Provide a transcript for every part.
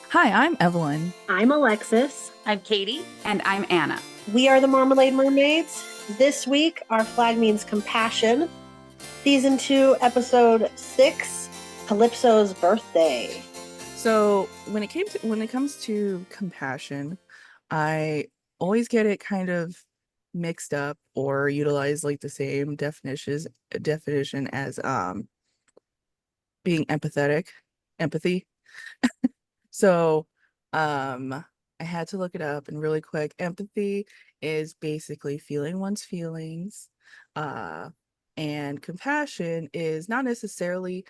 Hi, I'm Evelyn. I'm Alexis. I'm Katie. And I'm Anna. We are the Marmalade Mermaids. This week, our flag means compassion. Season 2, Episode 6, Calypso's birthday. So when it comes to compassion, I always get it kind of mixed up or utilize like the same definition as being empathy. So I had to look it up and really quick. Empathy is basically feeling one's feelings. Uh and compassion is not necessarily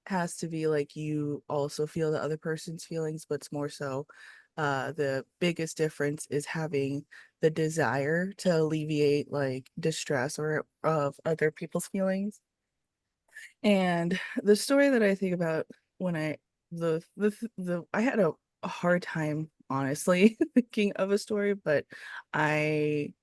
has to be like you also feel the other person's feelings, but it's more so the biggest difference is having the desire to alleviate like distress or of other people's feelings. And the story that I think about when the I had a hard time honestly thinking of a story, but I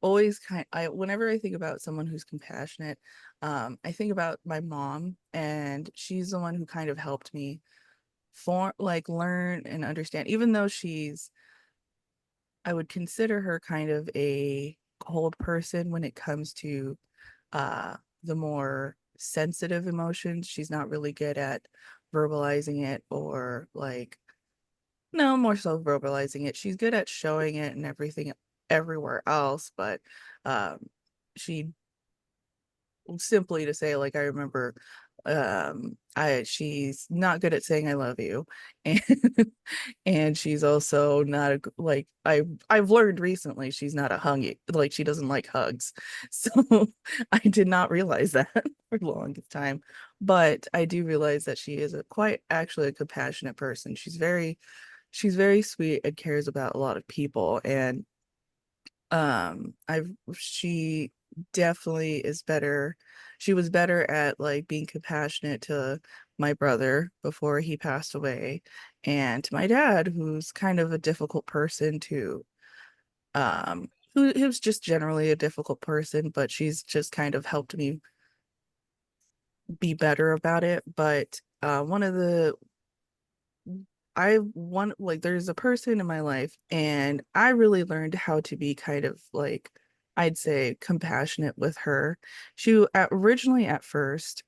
I whenever I think about someone who's compassionate, I think about my mom, and she's the one who kind of helped me learn and understand, even though I would consider her kind of a cold person when it comes to the more sensitive emotions. She's not really good at verbalizing it or like no, more so verbalizing it. She's good at showing it and everything everywhere else, but um she simply to say like I remember I she's not good at saying I love you, and and she's also not like I've learned recently she's not a huggy, like she doesn't like hugs. So I did not realize that for the longest time, but I do realize that she is a quite actually a compassionate person. She's very sweet and cares about a lot of people, and I've she definitely is better. She was better at like being compassionate to my brother before he passed away, and to my dad, who's kind of a difficult person to who's just generally a difficult person, but she's just kind of helped me be better about it. But one of the I want like there's a person in my life, and I really learned how to be kind of like I'd say compassionate with her. Originally at first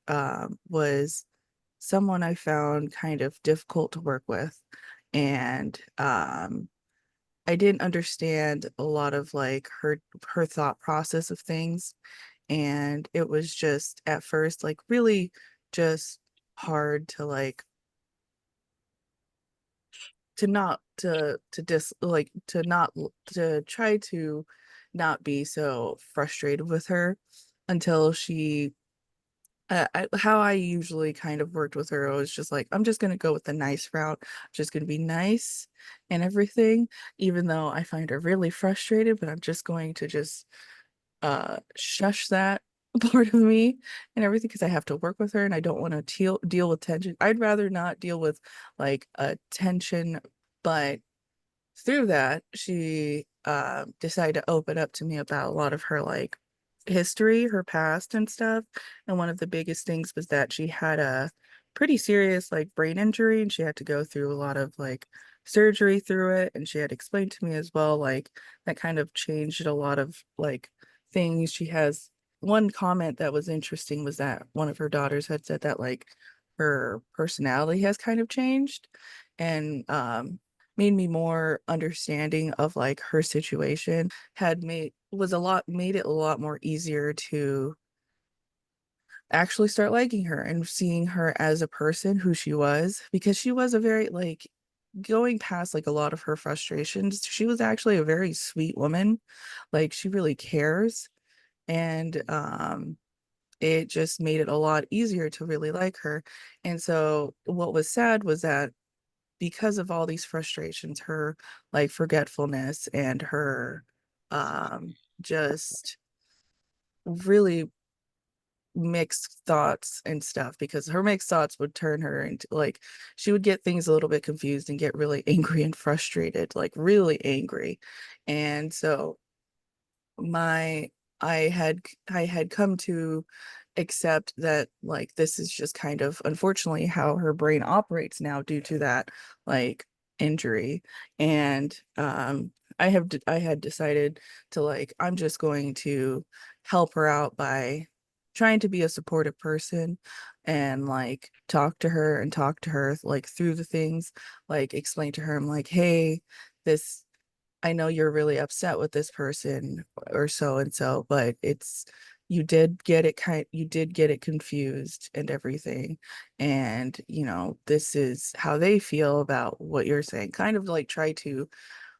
was someone I found kind of difficult to work with, and I didn't understand a lot of like her thought process of things, and it was just at first like really just hard to like to not to dis like to not to try to not be so frustrated with her until how I usually kind of worked with her was just like I'm just gonna go with the nice route. I'm just gonna be nice and everything, even though I find her really frustrated, but I'm just going to just shush that part of me and everything because I have to work with her and I don't want to deal with tension. I'd rather not deal with like a tension, but through that, she decided to open up to me about a lot of her like history, her past and stuff. And one of the biggest things was that she had a pretty serious like brain injury, and she had to go through a lot of like surgery through it. And she had explained to me as well, like that kind of changed a lot of like things. She has one comment that was interesting was that one of her daughters had said that like her personality has kind of changed, and made me more understanding of like her situation, had made it a lot more easier to actually start liking her and seeing her as a person who she was, because she was a very like going past like a lot of her frustrations, she was actually a very sweet woman. Like she really cares, and it just made it a lot easier to really like her. And so what was sad was that because of all these frustrations, her like forgetfulness and her just really mixed thoughts and stuff, because her mixed thoughts would turn her into like she would get things a little bit confused and get really angry and frustrated, like really angry. And so my I had come to accept that like this is just kind of unfortunately how her brain operates now due to that like injury. And I had decided to like I'm just going to help her out by trying to be a supportive person and like talk to her like through the things, like explain to her I'm like, hey, this I know you're really upset with this person or so and so, but it's you did get it confused and everything. And, you know, this is how they feel about what you're saying. Kind of like try to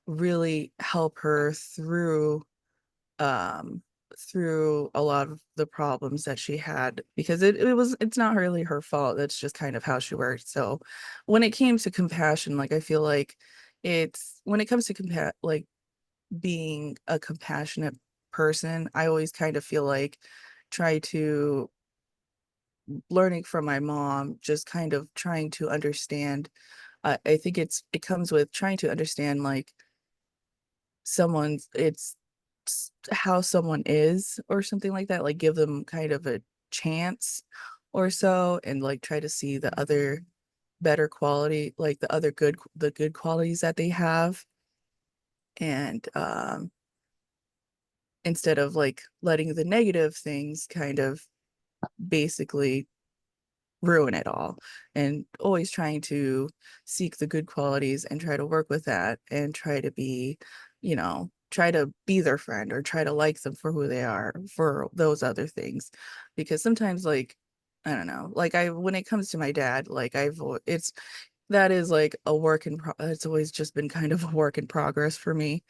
really help her um through a lot of the problems that she had because it's not really her fault. That's just kind of how she works. So when it came to compassion, like I feel like it's when it comes to like being a compassionate person, I always kind of feel like try to learning from my mom, just kind of trying to understand. I think it comes with trying to understand like how someone is or something like that, like give them kind of a chance or so and like try to see the other better quality, like the good qualities that they have and instead of like letting the negative things kind of basically ruin it all and always trying to seek the good qualities and try to work with that and try to be, you know, try to be their friend or try to like them for who they are for those other things. Because sometimes like I don't know, like I when it comes to my dad, like it's that is like a it's always just been kind of a work in progress for me.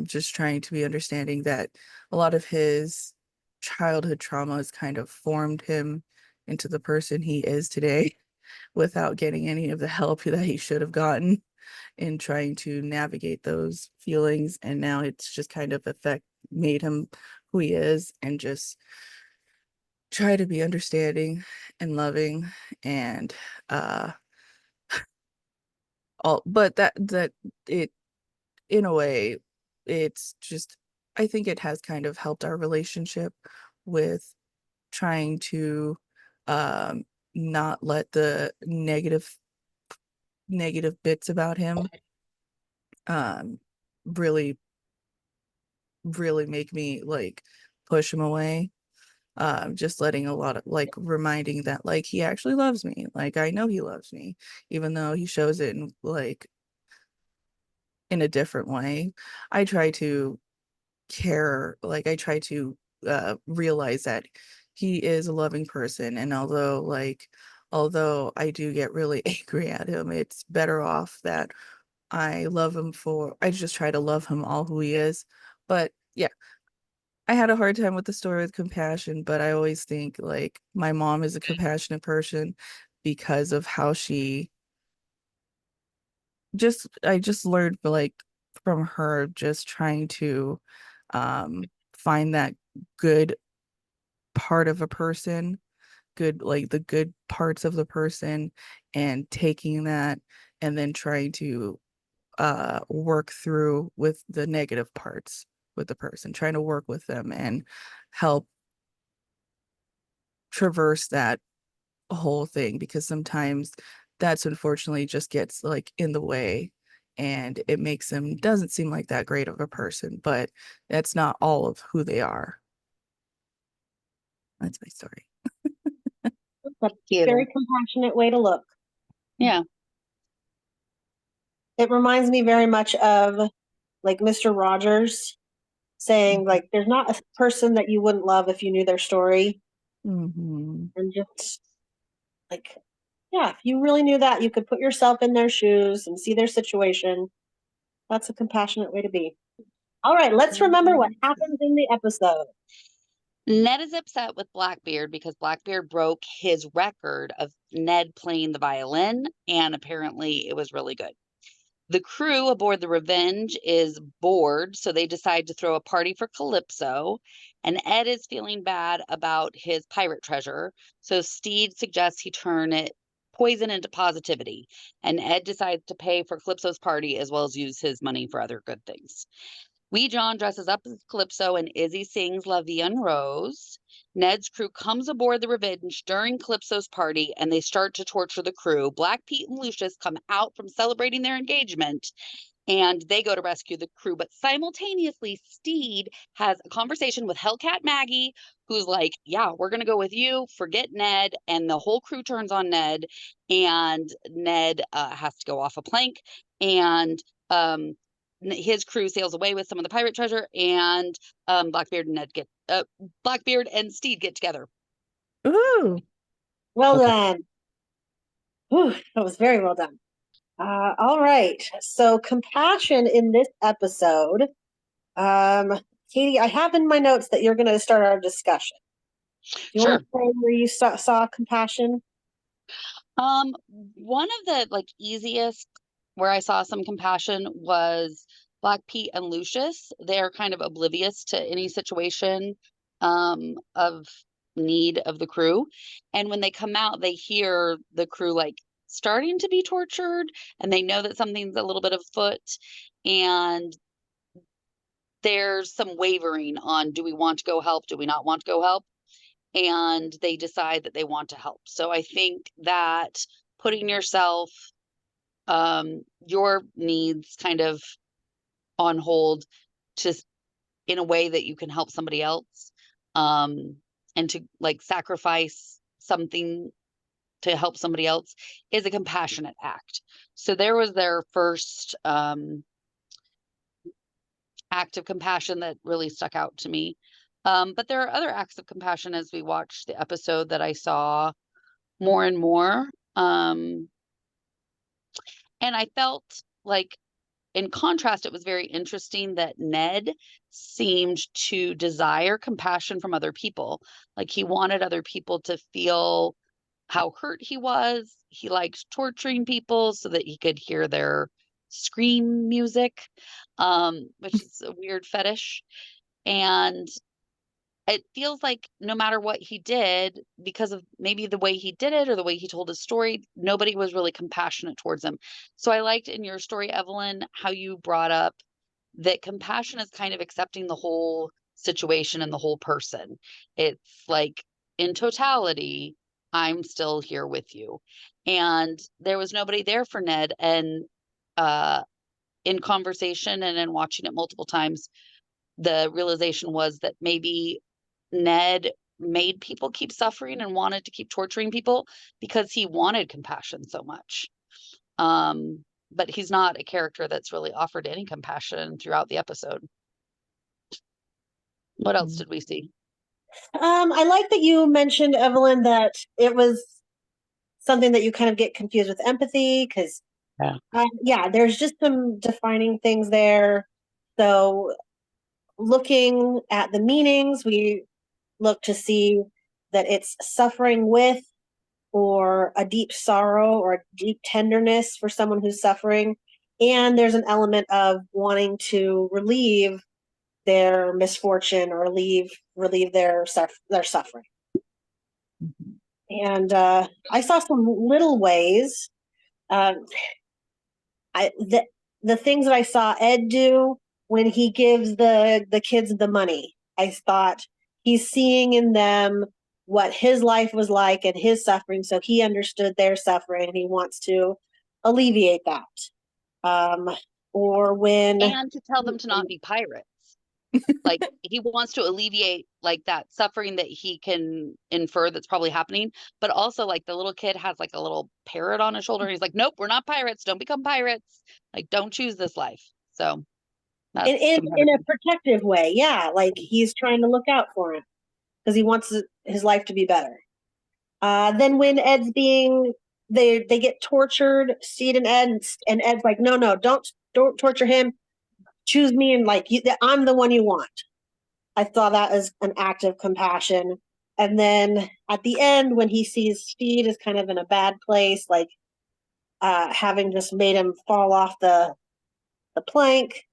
Just trying to be understanding that a lot of his childhood trauma has kind of formed him into the person he is today without getting any of the help that he should have gotten in trying to navigate those feelings. And now it's just kind of made him who he is and just try to be understanding and loving and uh all but that it in a way it's just I think it has kind of helped our relationship with trying to um not let the negative bits about him um really really make me like push him away. Just letting a lot of like reminding that like he actually loves me, like I know he loves me even though he shows it in like in a different way. I try to like I try to realize that he is a loving person and although I do get really angry at him, it's better off that I just try to love him all who he is. But yeah, I had a hard time with the story with compassion, but I always think like my mom is a compassionate person because of how she I just learned like from her just trying to find that good part of a person, good like the good parts of the person and taking that and then trying to work through with the negative parts with the person, trying to work with them and help traverse that whole thing because sometimes that's unfortunately just gets like in the way and it makes them doesn't seem like that great of a person, but that's not all of who they are. That's my story. That's a Cute. very compassionate way to look. Yeah. It reminds me very much of like Mr. Rogers saying like there's not a person that you wouldn't love if you knew their story. Mm-hmm. And just like yeah, if you really knew that, you could put yourself in their shoes and see their situation. That's a compassionate way to be. All right, let's remember what happens in the episode. Ned is upset with Blackbeard because Blackbeard broke his record of Ned playing the violin, and apparently it was really good. The crew aboard the Revenge is bored, so they decide to throw a party for Calypso. And Ed is feeling bad about his pirate treasure, so Steed suggests he turn it poison into positivity. And Ed decides to pay for Calypso's party as well as use his money for other good things. Wee John dresses up as Calypso and Izzy sings La Vie en Rose. Ned's crew comes aboard the Revenge during Calypso's party and they start to torture the crew. Black Pete and Lucius come out from celebrating their engagement and they go to rescue the crew. But simultaneously, Steed has a conversation with Hellcat Maggie, who's like, yeah, we're going to go with you. Forget Ned. And the whole crew turns on Ned, and Ned has to go off a plank. And his crew sails away with some of the pirate treasure, and Blackbeard and Steed get together. Ooh. Well Okay. done. Whew, that was very well done. All right. So compassion in this episode. Katie, I have in my notes that you're going to start our discussion. Do you Sure. want to say where you saw compassion? One of the easiest where I saw some compassion was Black Pete and Lucius. They're kind of oblivious to any situation of need of the crew. And when they come out, they hear the crew starting to be tortured, and they know that something's a little bit afoot. And there's some wavering on, do we want to go help? Do we not want to go help? And they decide that they want to help. So I think that putting yourself, your needs kind of on hold, just in a way that you can help somebody else, and to sacrifice something to help somebody else is a compassionate act. So there was their first act of compassion that really stuck out to me. But there are other acts of compassion as we watched the episode that I saw more and more. And I felt like, in contrast, it was very interesting that Ned seemed to desire compassion from other people. Like, he wanted other people to feel how hurt he was. He liked torturing people so that he could hear their scream music, which is a weird fetish. And it feels like no matter what he did, because of maybe the way he did it or the way he told his story, nobody was really compassionate towards him. So I liked in your story, Evelyn, how you brought up that compassion is kind of accepting the whole situation and the whole person. It's like, in totality, I'm still here with you. And there was nobody there for Ned. And in conversation and in watching it multiple times, the realization was that maybe Ned made people keep suffering and wanted to keep torturing people because he wanted compassion so much. But he's not a character that's really offered any compassion throughout the episode. What else did we see? I like that you mentioned, Evelyn, that it was something that you kind of get confused with empathy, because there's just some defining things there. So looking at the meanings, we look to see that it's suffering with, or a deep sorrow or a deep tenderness for someone who's suffering. And there's an element of wanting to relieve their misfortune or relieve their suffering. And I saw some little ways. The things that I saw Ed do when he gives the kids the money, I thought he's seeing in them what his life was like and his suffering, so he understood their suffering and he wants to alleviate that. Or when And to tell them to not be pirates. Like, he wants to alleviate that suffering that he can infer that's probably happening, but also the little kid has a little parrot on his shoulder and he's like, nope, we're not pirates, don't become pirates, don't choose this life. So that's in a protective way, he's trying to look out for him because he wants his life to be better. Then when Ed's they get tortured, Steed and Ed, and Ed's like, no, don't torture him, choose me, and I'm the one you want. I thought that as an act of compassion. And then at the end, when he sees Steed is kind of in a bad place, having just made him fall off the plank,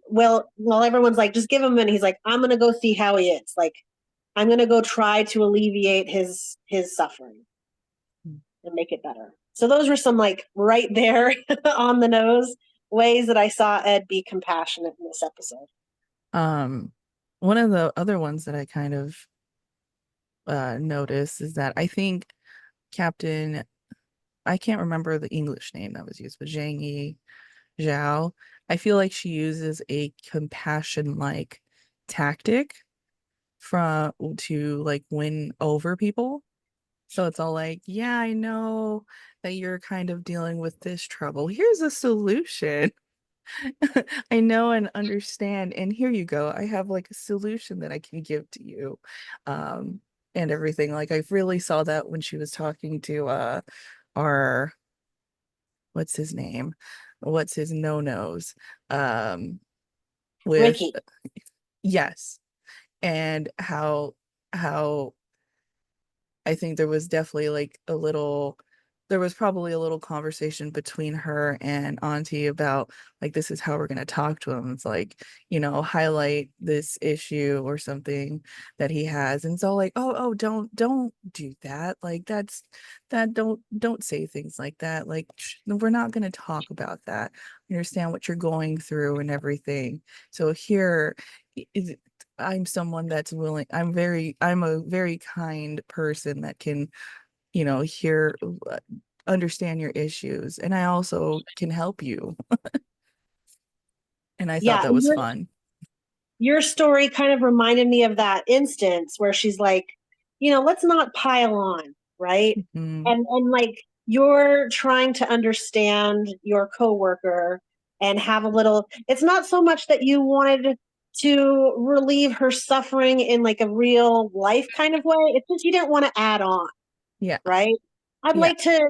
while everyone's like, just give him, and he's like, I'm gonna go see how he is. I'm gonna go try to alleviate his suffering and make it better. So those were some right there on the nose ways that I saw Ed be compassionate in this episode. One of the other ones that I kind of noticed is that I think Captain, I can't remember the English name that was used, but Zhang Yi Zhao, I feel like she uses a compassion like tactic from to like win over people. So it's all like, yeah, I know that you're kind of dealing with this trouble. Here's a solution. I know and understand, and here you go. I have like a solution that I can give to you. And everything. Like I really saw that when she was talking to our what's his name? What's his no-nos? With Ricky. yes. And how I think there was definitely like there was probably a little conversation between her and Auntie about like, this is how we're going to talk to him. It's like, highlight this issue or something that he has. And so like, oh, don't do that. Like don't say things like that. Like, we're not going to talk about that. Understand what you're going through and everything. So here is I'm someone that's willing. I'm a very kind person that can, hear, understand your issues, and I also can help you. And I thought Yeah, that was fun. your story kind of reminded me of that instance where she's like, let's not pile on, right? Mhm. And like you're trying to understand your coworker and have a little, it's not so much that you wanted to relieve her suffering in like a real life kind of way. It's just you didn't want to add on, Yeah, right? I'd yeah. like to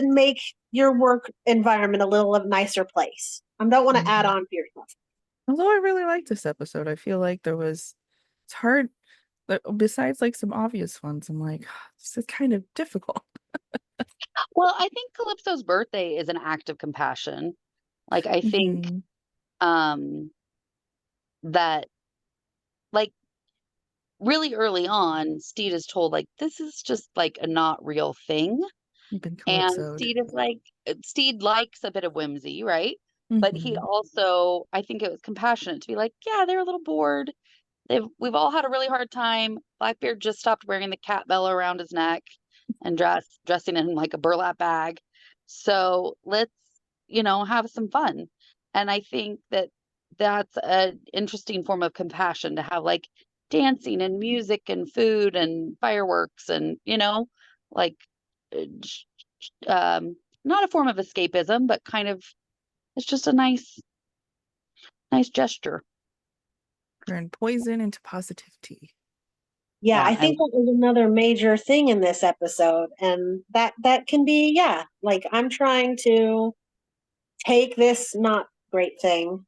make your work environment a little nicer place. I don't want to add Mhm. on to yourself. Although I really liked this episode, I feel like it's hard. Besides like some obvious ones, I'm like, this is kind of difficult. Well, I think Calypso's birthday is an act of compassion. Like, I think Mhm. um that like really early on, Steed is told like this is just like a not real thing. Been And calypsoed. Steed is like Steed likes a bit of whimsy, right? But he Mhm. also, I think it was compassionate to be like, yeah, they're a little bored. We've all had a really hard time. Blackbeard just stopped wearing the cat bell around his neck and dressing in like a burlap bag. So let's, have some fun. And I think that that's an interesting form of compassion to have like dancing and music and food and fireworks and, like uh, j- not a form of escapism, but kind of it's just a nice gesture. Turn poison into positivity. Yeah, Yeah, I think that was another major thing in this episode. And that can be, yeah, like I'm trying to take this not great thing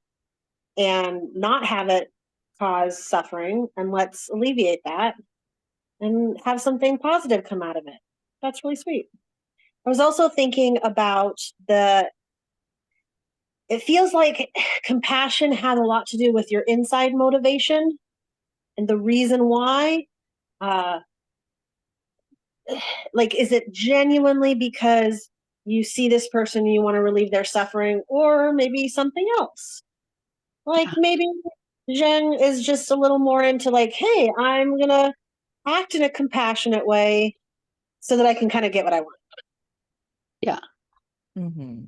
and not have it cause suffering, and let's alleviate that and have something positive come out of it. That's really sweet. I was also thinking about it feels like compassion has a lot to do with your inside motivation and the reason why. Uh, like, is it genuinely because you see this person and you want to relieve their suffering, or maybe something else? Like maybe Jen is just a little more into like, hey, I'm gonna act in a compassionate way so that I can kind of get what I want. yeah. Mhm.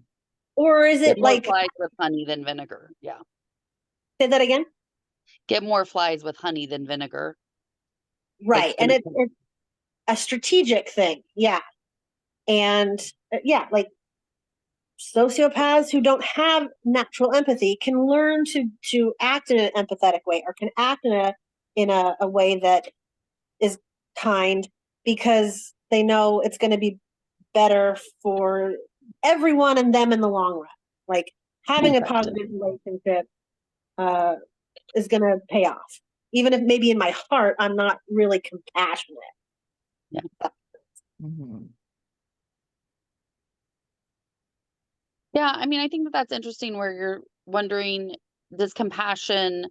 Or is Get it more like, flies with honey than vinegar. Yeah. say that again? Get more flies with honey than vinegar. Right. It's And gonna it's a strategic thing. Yeah. And yeah, like sociopaths who don't have natural empathy can learn to act in an empathetic way, or can act in a way that is kind, because they know it's going to be better for everyone and them in the long run. Like having a exactly. positive relationship uh, is going to pay off, even if maybe in my heart I'm not really compassionate. Yeah. Mhm. Yeah. I mean, I think that that's interesting where you're wondering, does compassion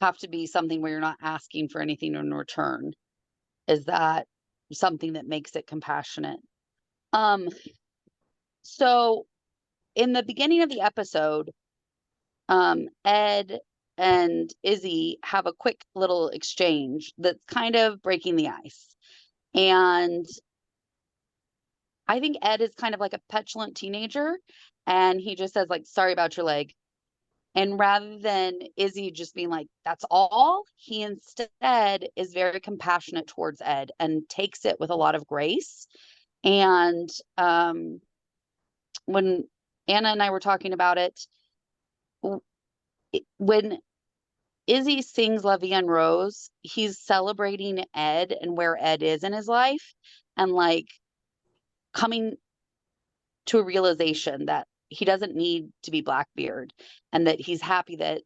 have to be something where you're not asking for anything in return? Is that something that makes it compassionate? Um, so in the beginning of the episode, Ed and Izzy have a quick little exchange that's kind of breaking the ice. And I think Ed is kind of like a petulant teenager, and he just says, like, sorry about your leg. And rather than Izzy just being like, that's all, he instead is very compassionate towards Ed and takes it with a lot of grace. And when Anna and I were talking about it, when Izzy sings La Vie en Rose, he's celebrating Ed and where Ed is in his life, and like coming to a realization that he doesn't need to be Blackbeard, and that he's happy that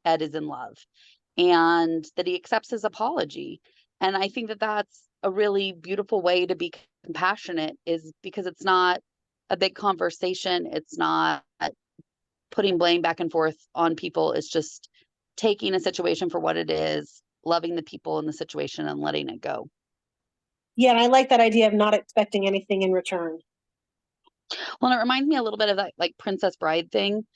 Ed is in love, and that he accepts his apology. And I think that that's a really beautiful way to be compassionate, is because it's not a big conversation. It's not putting blame back and forth on people. It's just taking a situation for what it is, loving the people in the situation, and letting it go. Yeah, and I like that idea of not expecting anything in return. Well, and it reminds me a little bit of that like Princess Bride thing.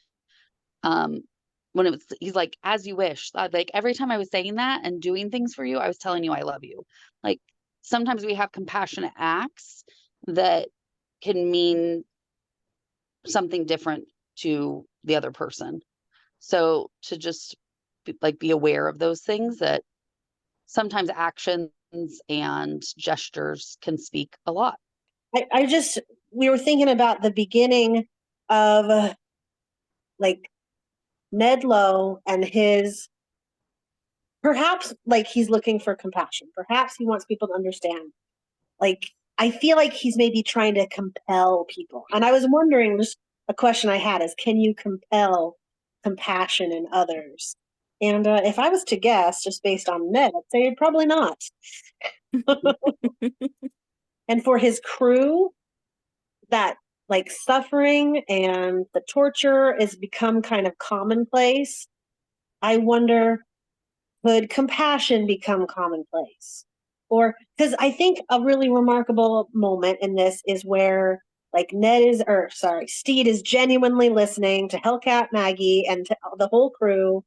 When it was, he's like, as you wish. Like every time I was saying that and doing things for you, I was telling you I love you. Like sometimes we have compassionate acts that can mean something different to the other person. So to just be aware of those things, that sometimes actions and gestures can speak a lot. We were thinking about the beginning of like Ned Lowe and his, perhaps like he's looking for compassion. Perhaps he wants people to understand. Like, I feel like he's maybe trying to compel people. And I was wondering, just a question I had is, can you compel compassion in others? And if I was to guess, just based on Ned, I'd say probably not. And for his crew, that like suffering and the torture has become kind of commonplace. I wonder, could compassion become commonplace? Or because I think a really remarkable moment in this is where like Steed is genuinely listening to Hellcat Maggie and to the whole crew.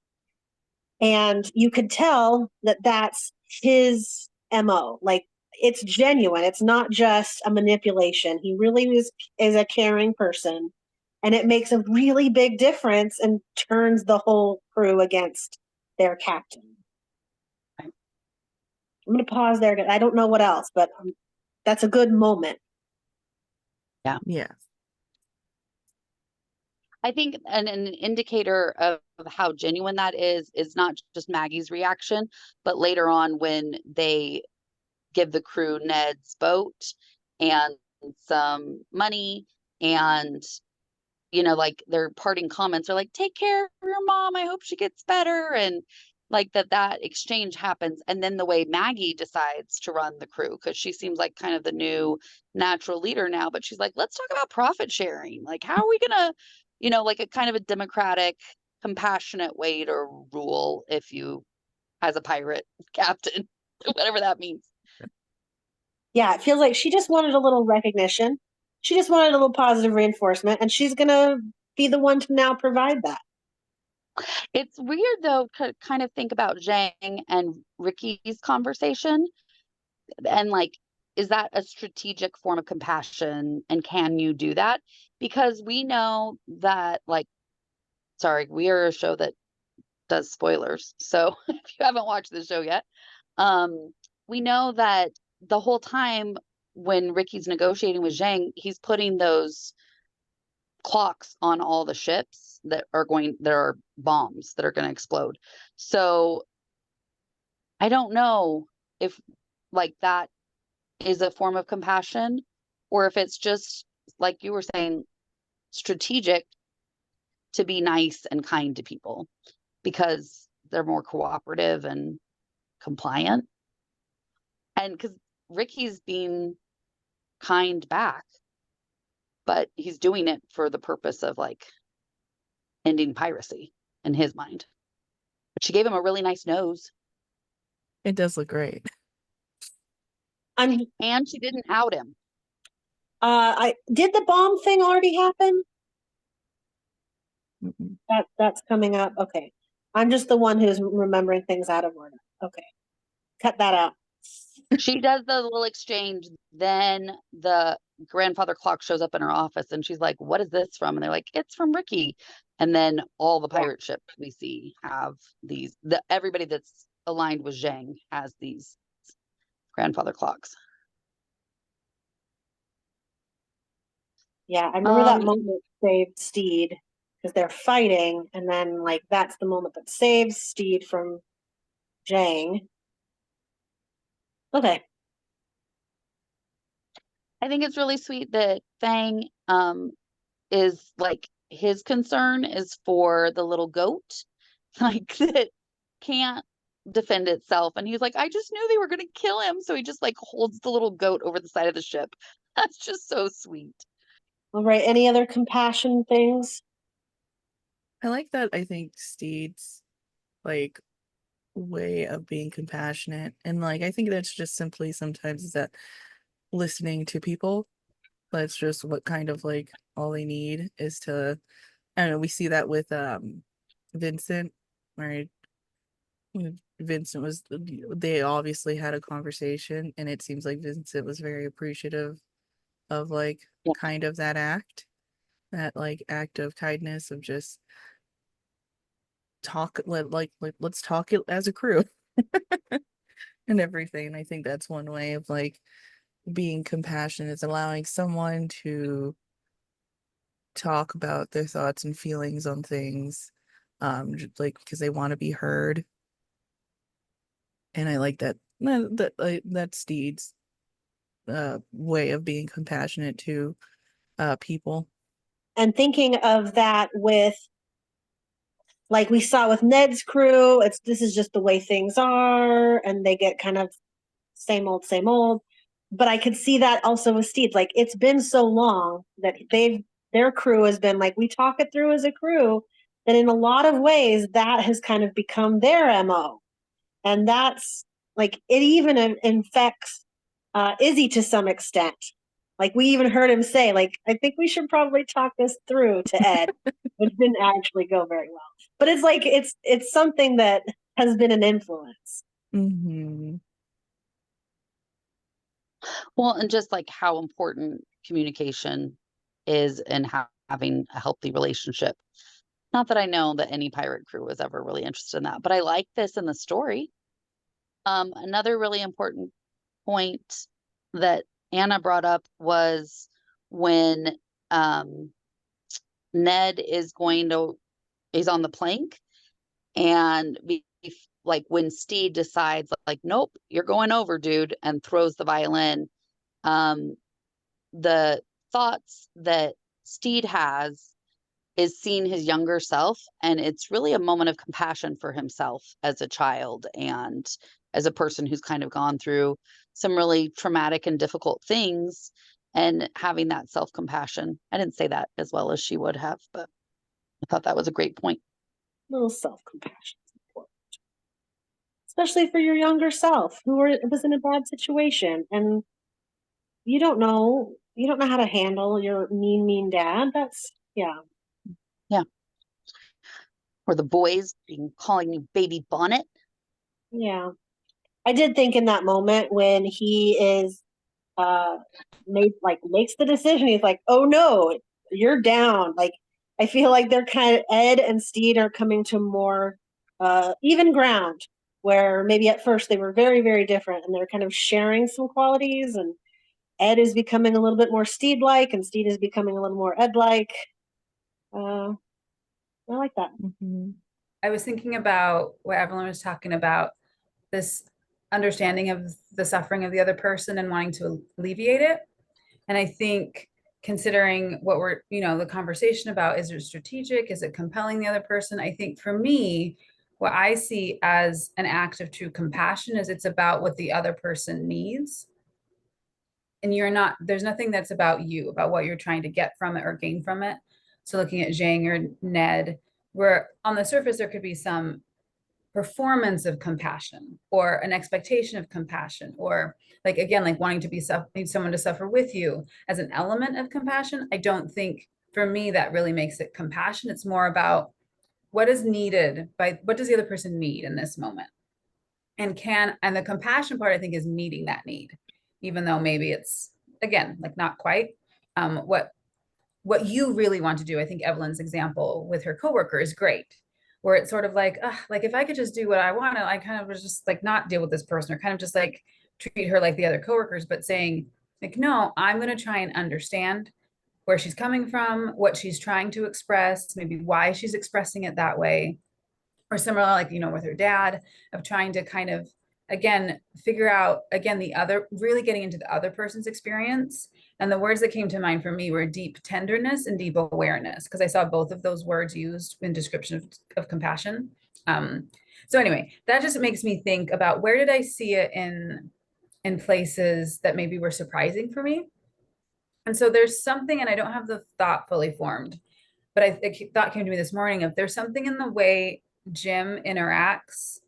And you could tell that that's his MO. Like it's genuine. It's not just a manipulation. He really is a caring person. And it makes a really big difference and turns the whole crew against their captain. I'm going to pause there. I don't know what else, but that's a good moment. Yeah. Yeah. I think an indicator of how genuine that is not just Maggie's reaction, but later on when they give the crew Ned's boat and some money, and like their parting comments are like, take care of your mom, I hope she gets better, and like that exchange happens. And then the way Maggie decides to run the crew, because she seems like kind of the new natural leader now, but she's like, let's talk about profit sharing. Like, how are we gonna, like a kind of a democratic, compassionate way to rule if you as a pirate captain, whatever that means. Yeah, it feels like she just wanted a little recognition. She just wanted a little positive reinforcement, and she's going to be the one to now provide that. It's weird, though, to kind of think about Zhang and Ricky's conversation. And, like, is that a strategic form of compassion? And can you do that? Because we know that, like, sorry, we are a show that does spoilers. So if you haven't watched the show yet, we know that the whole time when Ricky's negotiating with Zhang, he's putting those clocks on all the ships that are bombs that are going to explode. So I don't know if like that is a form of compassion, or if it's just like you were saying, strategic to be nice and kind to people because they're more cooperative and compliant. And because Ricky's being kind back, but he's doing it for the purpose of like ending piracy in his mind. But she gave him a really nice nose. It does look great. And she didn't out him. Did the bomb thing already happen? Mm-mm. That's coming up. Okay. I'm just the one who's remembering things out of order. Okay. Cut that out. She does the little exchange, then the grandfather clock shows up in her office and she's like, "What is this from?" And they're like, "It's from Ricky." And then all the Yeah. pirate ships we see have these, everybody that's aligned with Zhang has these grandfather clocks. Yeah, I remember that Um, moment saved Steed because they're fighting, and then like that's the moment that saves Steed from Jang. Okay. I think it's really sweet that Fang is like, his concern is for the little goat, like that can't defend itself. And he's like, I just knew they were gonna kill him. So he just like holds the little goat over the side of the ship. That's just so sweet. All right. Any other compassion things? I like that. I think Steed's like way of being compassionate, and like I think that's just simply sometimes is that listening to people. That's just what kind of like all they need is to. I don't know. We see that with Vincent, right? Vincent was, they obviously had a conversation, and it seems like Vincent was very appreciative of like Yeah. kind of that act, that like act of kindness of just talk, let's talk it as a crew and everything. I think that's one way of like being compassionate, is allowing someone to talk about their thoughts and feelings on things, like because they want to be heard. And I like that's Steed's way of being compassionate to people. And thinking of that with like we saw with Ned's crew, it's this is just the way things are, and they get kind of same old, same old. But I could see that also with Steed. Like it's been so long that their crew has been like we talk it through as a crew. That in a lot of ways that has kind of become their MO, and that's like it even infects Izzy to some extent. Like we even heard him say, like, I think we should probably talk this through to Ed, which didn't actually go very well. But it's like it's something that has been an influence. Mm-hmm. Well, and just like how important communication is in having a healthy relationship. Not that I know that any pirate crew was ever really interested in that, but I like this in the story. Another really important point that Anna brought up was when um, Ned is on the plank, and like when Steed decides like, nope, you're going over, dude, and throws the violin. Um, the thoughts that Steed has is seeing his younger self, and it's really a moment of compassion for himself as a child and as a person who's kind of gone through some really traumatic and difficult things, and having that self-compassion. I didn't say that as well as she would have, but I thought that was a great point. A little self-compassion is important, especially for your younger self who was in a bad situation, and you don't know how to handle your mean dad. That's yeah. Yeah. Or the boys calling me baby bonnet. Yeah. I did think in that moment when he is uh makes the decision, he's like, oh no, you're down. Like I feel like they're kind of Ed and Steed are coming to more even ground where maybe at first they were very, very different and they're kind of sharing some qualities, and Ed is becoming a little bit more Steed like and Steed is becoming a little more Ed like. I like that. Mm-hmm. I was thinking about what Evelyn was talking about, this understanding of the suffering of the other person and wanting to alleviate it. And I think considering what we're, the conversation about, is it strategic? Is it compelling the other person? I think for me, what I see as an act of true compassion is it's about what the other person needs. And there's nothing that's about you, about what you're trying to get from it or gain from it. So looking at Zhang or Ned, where on the surface, there could be some performance of compassion or an expectation of compassion, or like wanting to be someone to suffer with you as an element of compassion. I don't think for me, that really makes it compassion. It's more about what is needed by what does the other person need in this moment? And the compassion part, I think, is meeting that need, even though maybe it's, again, like not quite what you really want to do. I think Evelyn's example with her coworker is great, where it's sort of like, like if I could just do what I want to, I kind of was just like not deal with this person, or kind of just like treat her like the other coworkers, but saying like, no, I'm going to try and understand where she's coming from, what she's trying to express, maybe why she's expressing it that way. Or similar, like, with her dad, of trying to kind of, again, figure out, again, really getting into the other person's experience. And the words that came to mind for me were deep tenderness and deep awareness, because I saw both of those words used in description of compassion. So anyway, that just makes me think about where did I see it in places that maybe were surprising for me. And so there's something, and I don't have the thought fully formed, but thought came to me this morning of there's something in the way Jim interacts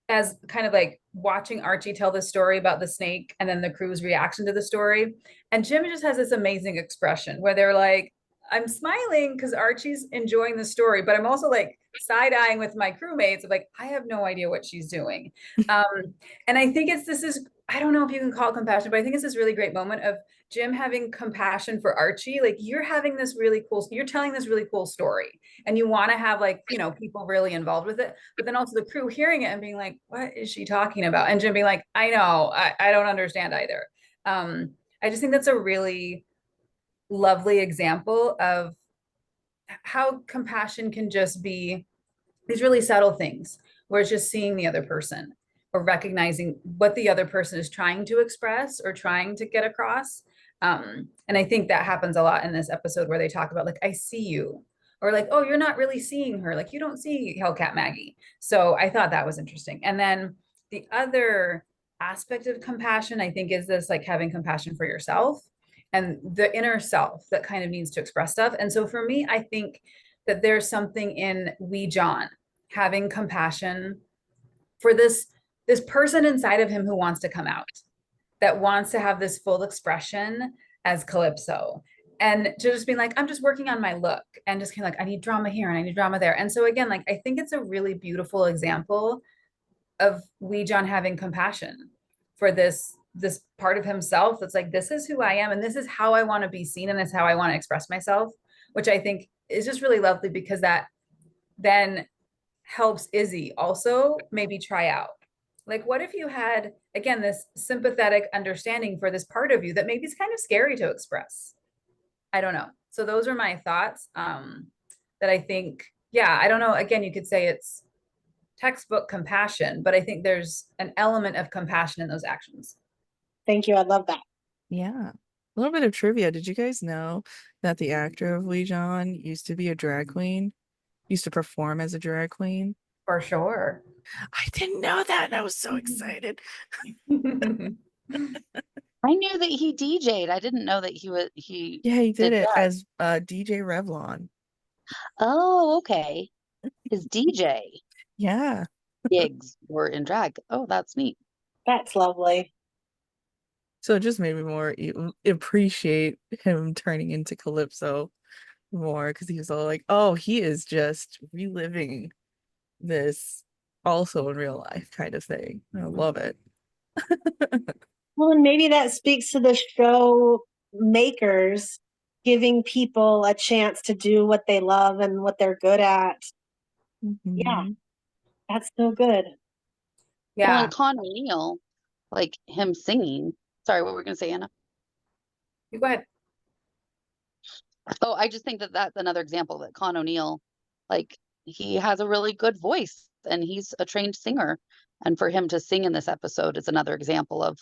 as kind of like watching Archie tell the story about the snake and then the crew's reaction to the story. And Jim just has this amazing expression where they're like, I'm smiling because Archie's enjoying the story, but I'm also like side-eyeing with my crewmates of like, I have no idea what she's doing. And I think I don't know if you can call it compassion, but I think it's this really great moment of Jim having compassion for Archie. Like you're telling this really cool story and you want to have like, people really involved with it, but then also the crew hearing it and being like, what is she talking about? And Jim being like, I know, I don't understand either. I just think that's a really lovely example of how compassion can just be these really subtle things where it's just seeing the other person or recognizing what the other person is trying to express or trying to get across. And I think that happens a lot in this episode where they talk about like, I see you, or like, oh, you're not really seeing her. Like you don't see Hellcat Maggie. So I thought that was interesting. And then the other aspect of compassion, I think, is this like having compassion for yourself and the inner self that kind of needs to express stuff. And so for me, I think that there's something in Wee John having compassion for this person inside of him who wants to come out, that wants to have this full expression as Calypso, and just being like, I'm just working on my look, and just kind of like, I need drama here and I need drama there. And so again, like I think it's a really beautiful example of Wee John having compassion for this part of himself that's like, this is who I am and this is how I want to be seen and this is how I want to express myself, which I think is just really lovely, because that then helps Izzy also maybe try out. Like, what if you had, again, this sympathetic understanding for this part of you that maybe is kind of scary to express? I don't know. So those are my thoughts that I think, yeah, I don't know. Again, you could say it's textbook compassion, but I think there's an element of compassion in those actions. Thank you. I love that. Yeah. A little bit of trivia. Did you guys know that the actor of Lee John used to be a drag queen? Used to perform as a drag queen? For sure. I didn't know that, and I was so excited. I knew that he DJ'd. I didn't know that he Yeah, he did it drag. as DJ Revlon. Oh, okay. His DJ Yeah. gigs were in drag. Oh, that's neat. That's lovely. So it just made me more appreciate him turning into Calypso more, because he was all like, oh, he is just reliving this also in real life kind of thing. I love it. Well, and maybe that speaks to the show makers giving people a chance to do what they love and what they're good at. Yeah, Mhm. that's so good. Well, Yeah. and Con O'Neill, like him singing. Sorry, what were we gonna say, Anna? You go ahead. Oh, I just think that that's another example that Con O'Neill, like he has a really good voice and he's a trained singer. And for him to sing in this episode is another example of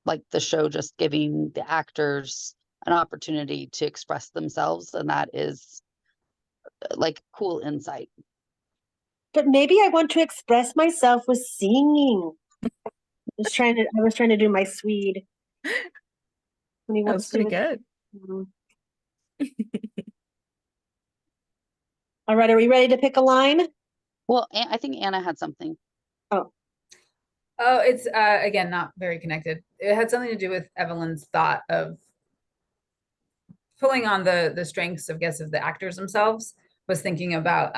like the show just giving the actors an opportunity to express themselves. And that is like cool insight. But maybe I want to express myself with singing. I was trying to do my Swede. When he That wants was pretty to. good. Mhm. All right, are we ready to pick a line? Well, I think Anna had something. Oh, it's again not very connected. It had something to do with Evelyn's thought of pulling on the strengths, of guess, of the actors themselves, was thinking about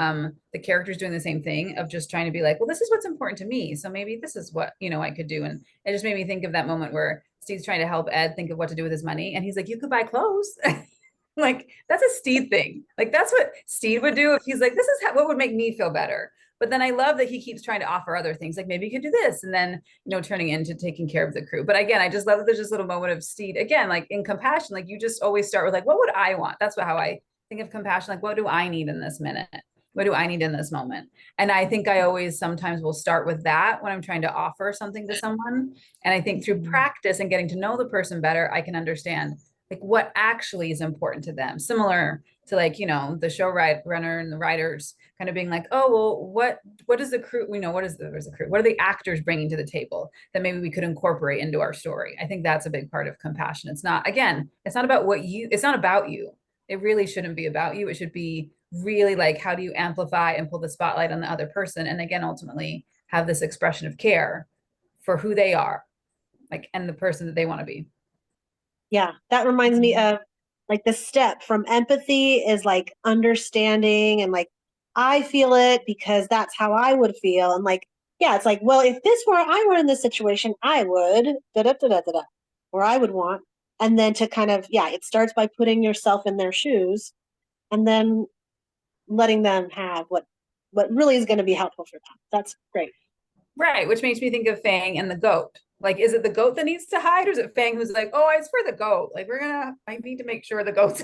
the characters doing the same thing of just trying to be like, well, this is what's important to me, so maybe this is what, you know, I could do. And it just made me think of that moment where Steve's trying to help Ed think of what to do with his money, and he's like, you could buy clothes. Like, that's a Steve thing. Like, that's what Steve would do if he's like, this is what would make me feel better. But then I love that he keeps trying to offer other things, like maybe you could do this, and then, you know, turning into taking care of the crew. But again, I just love that there's this little moment of Steve, again, like in compassion, like you just always start with like, what would I want? That's how I think of compassion. Like, what do I need in this minute? What do I need in this moment? And I think I always sometimes will start with that when I'm trying to offer something to someone. And I think through practice and getting to know the person better, I can understand like what actually is important to them. Similar to, like, you know, the show runner and the writers kind of being like, oh, well, what is the crew, you know, there's the crew, what are the actors bringing to the table that maybe we could incorporate into our story? I think that's a big part of compassion. It's not, again, it's not about it's not about you. It really shouldn't be about you. It should be really like, how do you amplify and pull the spotlight on the other person? And again, ultimately have this expression of care for who they are, like, and the person that they want to be. Yeah, that reminds me of like the step from empathy is like understanding and like, I feel it because that's how I would feel. And like, yeah, it's like, well, if I were in this situation, I would da da da da da, or I would want. And then to kind of, yeah, it starts by putting yourself in their shoes and then letting them have what really is going to be helpful for them. That's great. Right, which makes me think of Fang and the goat. Like, is it the goat that needs to hide, or is it Fang who's like, oh, it's for the goat? Like, I need to make sure the goat's,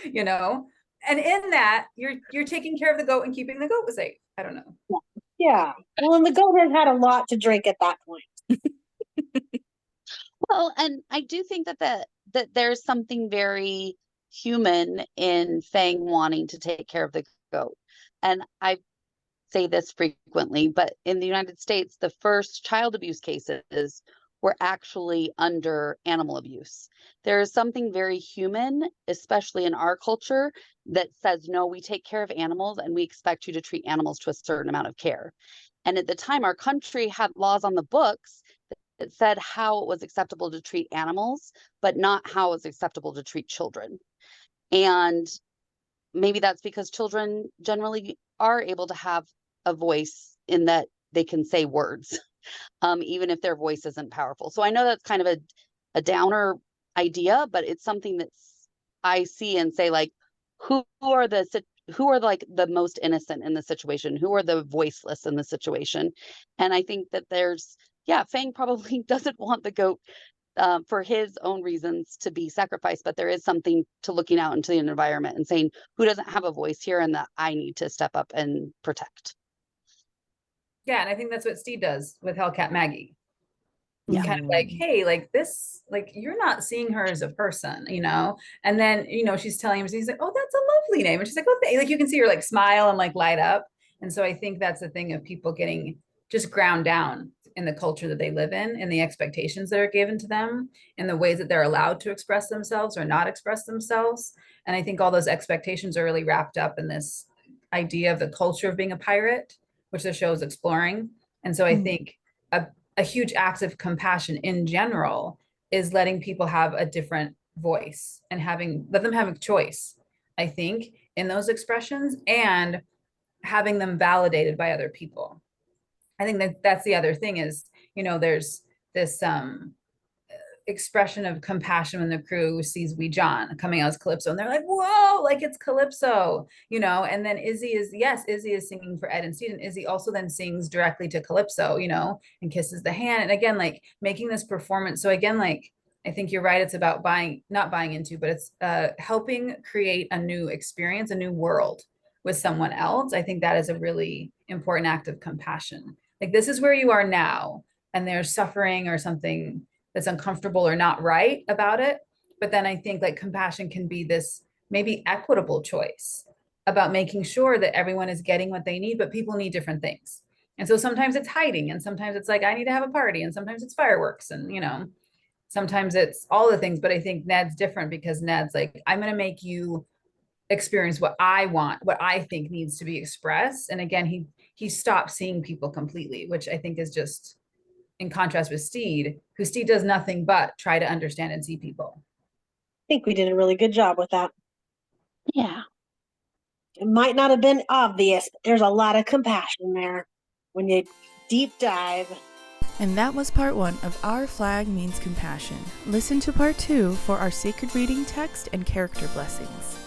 you know? And in that, you're taking care of the goat and keeping the goat safe. I don't know. Yeah. Well, and the goat has had a lot to drink at that point. Well, and I do think that there's something very human in Fang wanting to take care of the goat. And I say this frequently, but in the United States, the first child abuse cases were actually under animal abuse. There is something very human, especially in our culture, that says, no, we take care of animals and we expect you to treat animals to a certain amount of care. And at the time, our country had laws on the books that said how it was acceptable to treat animals, but not how it was acceptable to treat children. And maybe that's because children generally are able to have a voice in that they can say words, even if their voice isn't powerful. So I know that's kind of a downer idea, but it's something that I see and say, like, who are like the most innocent in the situation? Who are the voiceless in the situation? And I think that Fang probably doesn't want the goat for his own reasons to be sacrificed, but there is something to looking out into the environment and saying, who doesn't have a voice here and that I need to step up and protect. Yeah, and I think that's what Steve does with Hellcat Maggie. Yeah. Kind of like, hey, like this, like you're not seeing her as a person, you know? And then, you know, she's telling him, he's like, oh, that's a lovely name. And she's like, oh, like you can see her like smile and like light up. And so I think that's the thing of people getting just ground down in the culture that they live in and the expectations that are given to them and the ways that they're allowed to express themselves or not express themselves. And I think all those expectations are really wrapped up in this idea of the culture of being a pirate, which the show is exploring. And so I think a huge act of compassion in general is letting people have a different voice and let them have a choice, I think, in those expressions and having them validated by other people. I think that's the other thing is, you know, there's this expression of compassion when the crew sees Wee John coming out as Calypso and they're like, whoa, like it's Calypso, you know. And then Izzy is singing for Ed and Steve, and Izzy also then sings directly to Calypso, you know, and kisses the hand. And again, like making this performance. So again, like I think you're right, it's about not buying into, but it's helping create a new experience, a new world with someone else. I think that is a really important act of compassion. Like, this is where you are now and there's suffering or something that's uncomfortable or not right about it. But then I think like compassion can be this maybe equitable choice about making sure that everyone is getting what they need, but people need different things. And so sometimes it's hiding, and sometimes it's like, I need to have a party, and sometimes it's fireworks, and, you know, sometimes it's all the things. But I think Ned's different because Ned's like, I'm going to make you experience what I want, what I think needs to be expressed. And again, he stopped seeing people completely, which I think is just in contrast with Steed, who Steed does nothing but try to understand and see people. think we did a really good job with that. Yeah. It might not have been obvious, but there's a lot of compassion there when you deep dive. And that was part 1 of Our Flag Means Compassion. Listen to part 2 for our sacred reading text and character blessings.